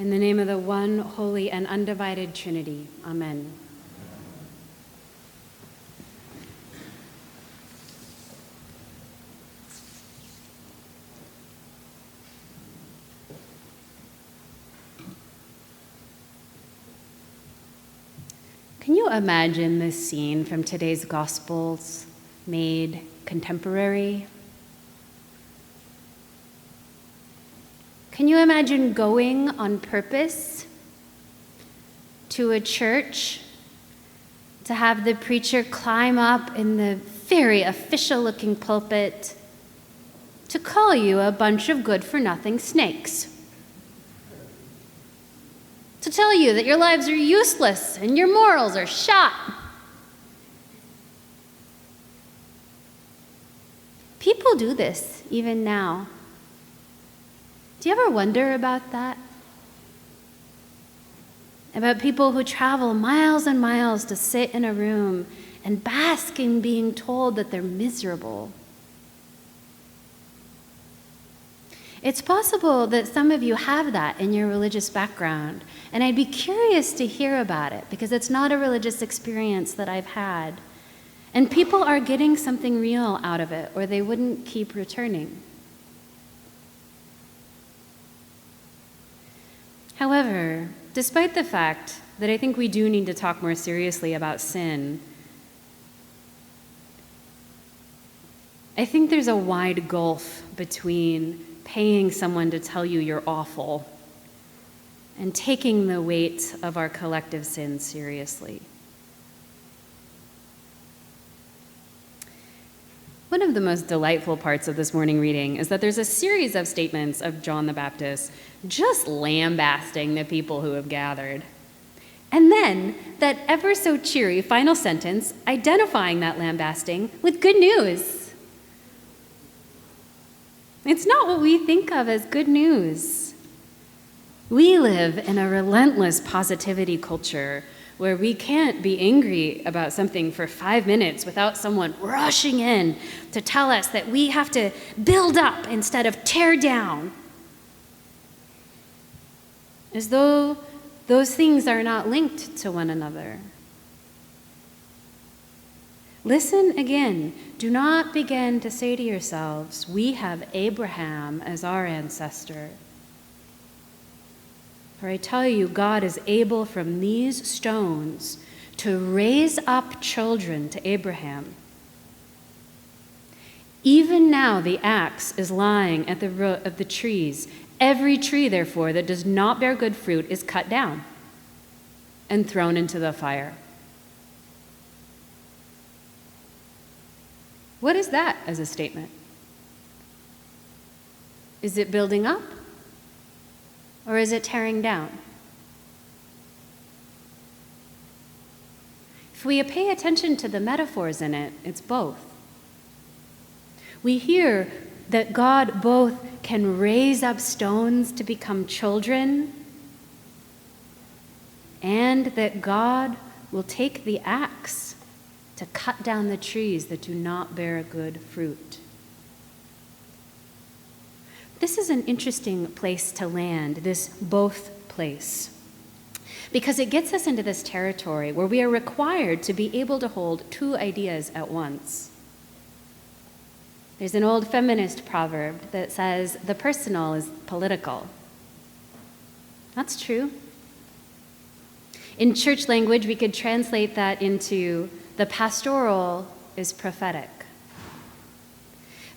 In the name of the one, holy, and undivided Trinity. Amen. Can you imagine this scene from today's Gospels made contemporary? Can you imagine going on purpose to a church to have the preacher climb up in the very official-looking pulpit to call you a bunch of good-for-nothing snakes? To tell you that your lives are useless and your morals are shot? People do this even now. Do you ever wonder about that? About people who travel miles and miles to sit in a room and bask in being told that they're miserable. It's possible that some of you have that in your religious background, and I'd be curious to hear about it because it's not a religious experience that I've had. And people are getting something real out of it, or they wouldn't keep returning. However, despite the fact that I think we do need to talk more seriously about sin, I think there's a wide gulf between paying someone to tell you you're awful and taking the weight of our collective sin seriously. One of the most delightful parts of this morning reading is that there's a series of statements of John the Baptist just lambasting the people who have gathered. And then that ever so cheery final sentence identifying that lambasting with good news. It's not what we think of as good news. We live in a relentless positivity culture where we can't be angry about something for 5 minutes without someone rushing in to tell us that we have to build up instead of tear down. As though those things are not linked to one another. Listen again. Do not begin to say to yourselves, we have Abraham as our ancestor. For I tell you, God is able from these stones to raise up children to Abraham. Even now the axe is lying at the root of the trees. Every tree, therefore, that does not bear good fruit is cut down and thrown into the fire. What is that as a statement? Is it building up? Or is it tearing down? If we pay attention to the metaphors in it, it's both. We hear that God both can raise up stones to become children, and that God will take the axe to cut down the trees that do not bear good fruit. This is an interesting place to land, this both place, because it gets us into this territory where we are required to be able to hold two ideas at once. There's an old feminist proverb that says, the personal is political. That's true. In church language, we could translate that into the pastoral is prophetic.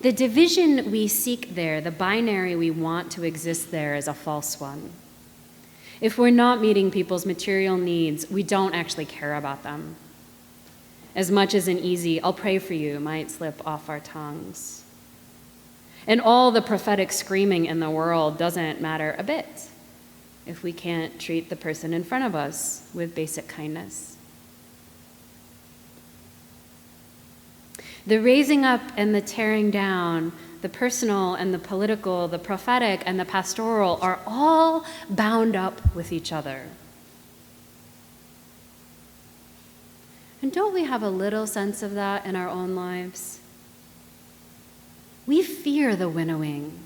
The division we seek there, the binary we want to exist there, is a false one. If we're not meeting people's material needs, we don't actually care about them. As much as an easy, I'll pray for you, might slip off our tongues. And all the prophetic screaming in the world doesn't matter a bit if we can't treat the person in front of us with basic kindness. The raising up and the tearing down, the personal and the political, the prophetic and the pastoral are all bound up with each other. And don't we have a little sense of that in our own lives? We fear the winnowing.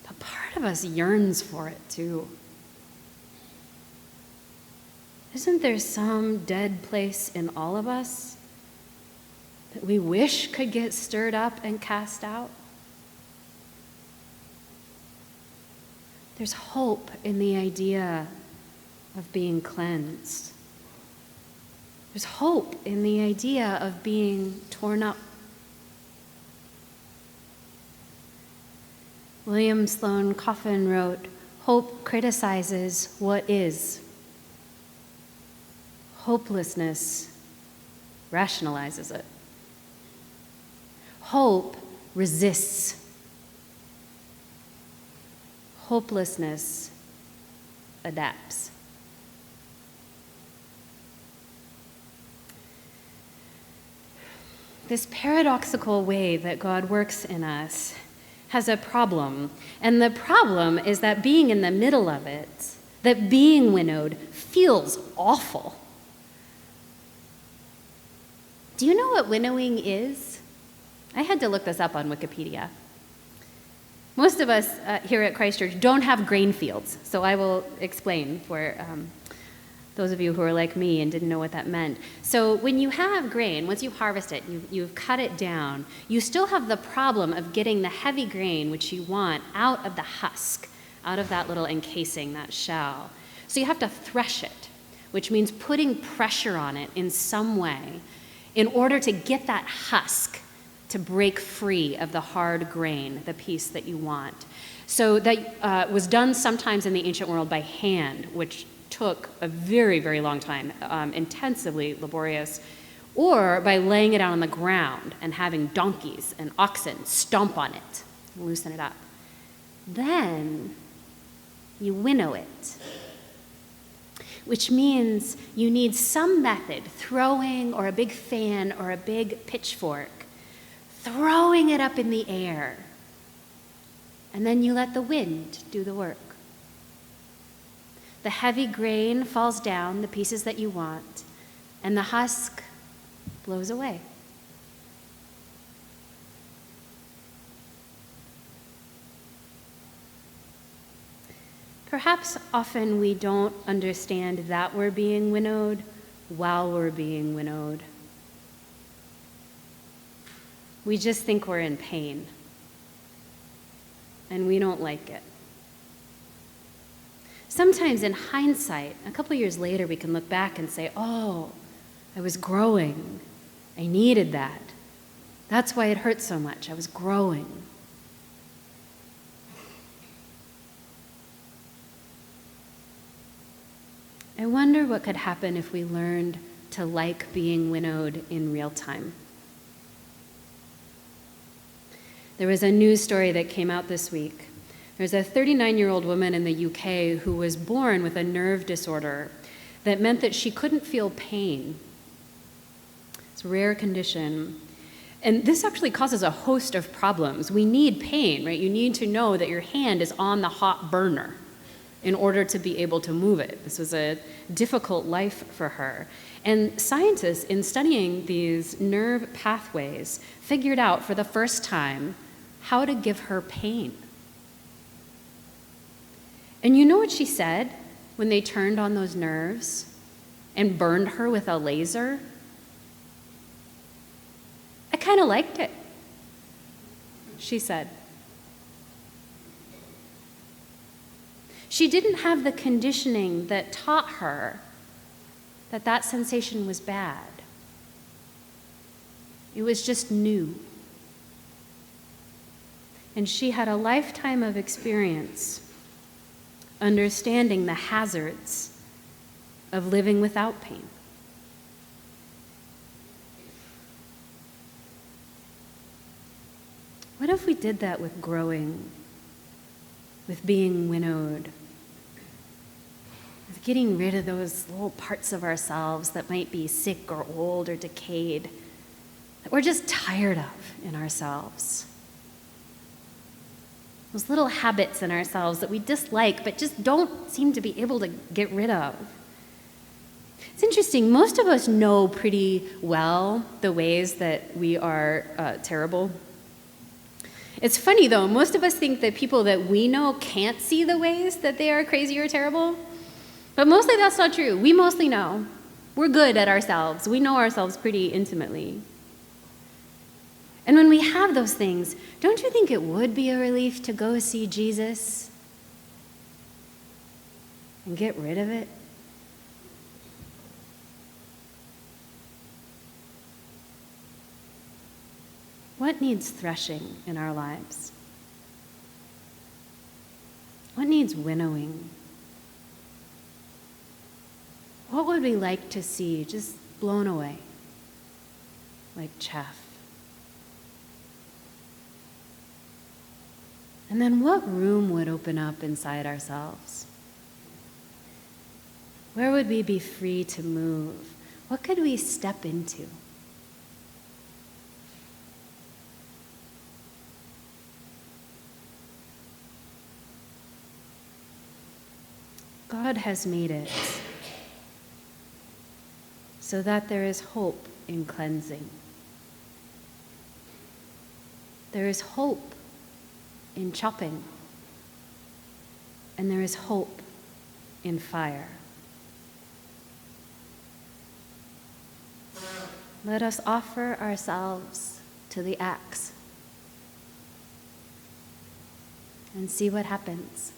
But part part of us yearns for it too. Isn't there some dead place in all of us that we wish could get stirred up and cast out? There's hope in the idea of being cleansed. There's hope in the idea of being torn up. William Sloane Coffin wrote, "Hope criticizes what is. Hopelessness rationalizes it. Hope resists. Hopelessness adapts." This paradoxical way that God works in us has a problem. And the problem is that being in the middle of it, that being winnowed, feels awful. Do you know what winnowing is? I had to look this up on Wikipedia. Most of us here at Christ Church don't have grain fields, so I will explain for those of you who are like me and didn't know what that meant. So when you have grain, once you harvest it, you've cut it down, you still have the problem of getting the heavy grain, which you want, out of the husk, out of that little encasing, that shell. So you have to thresh it, which means putting pressure on it in some way in order to get that husk to break free of the hard grain, the piece that you want. So that was done sometimes in the ancient world by hand, which took a very, very long time, intensively laborious, or by laying it out on the ground and having donkeys and oxen stomp on it, loosen it up. Then you winnow it, which means you need some method, throwing or a big fan or a big pitchfork, throwing it up in the air, and then you let the wind do the work. The heavy grain falls down, the pieces that you want, and the husk blows away. Perhaps often we don't understand that we're being winnowed while we're being winnowed. We just think we're in pain, and we don't like it. Sometimes in hindsight, a couple years later, we can look back and say, oh, I was growing. I needed that. That's why it hurt so much. I was growing. I wonder what could happen if we learned to like being winnowed in real time. There was a news story that came out this week. There's a 39-year-old woman in the UK who was born with a nerve disorder that meant that she couldn't feel pain. It's a rare condition. And this actually causes a host of problems. We need pain, right? You need to know that your hand is on the hot burner in order to be able to move it. This was a difficult life for her. And scientists, in studying these nerve pathways, figured out for the first time how to give her pain. And you know what she said when they turned on those nerves and burned her with a laser? I kind of liked it, she said. She didn't have the conditioning that taught her that that sensation was bad. It was just new. And she had a lifetime of experience understanding the hazards of living without pain. What if we did that with growing, with being winnowed, with getting rid of those little parts of ourselves that might be sick or old or decayed, that we're just tired of in ourselves? Those little habits in ourselves that we dislike but just don't seem to be able to get rid of. It's interesting, most of us know pretty well the ways that we are terrible. It's funny, though. Most of us think that people that we know can't see the ways that they are crazy or terrible. But mostly that's not true. We mostly know. We're good at ourselves. We know ourselves pretty intimately. And when we have those things, don't you think it would be a relief to go see Jesus and get rid of it? What needs threshing in our lives? What needs winnowing? What would we like to see just blown away like chaff? And then what room would open up inside ourselves? Where would we be free to move? What could we step into? God has made it so that there is hope in cleansing. There is hope in chopping. And there is hope in fire. Let us offer ourselves to the axe and see what happens.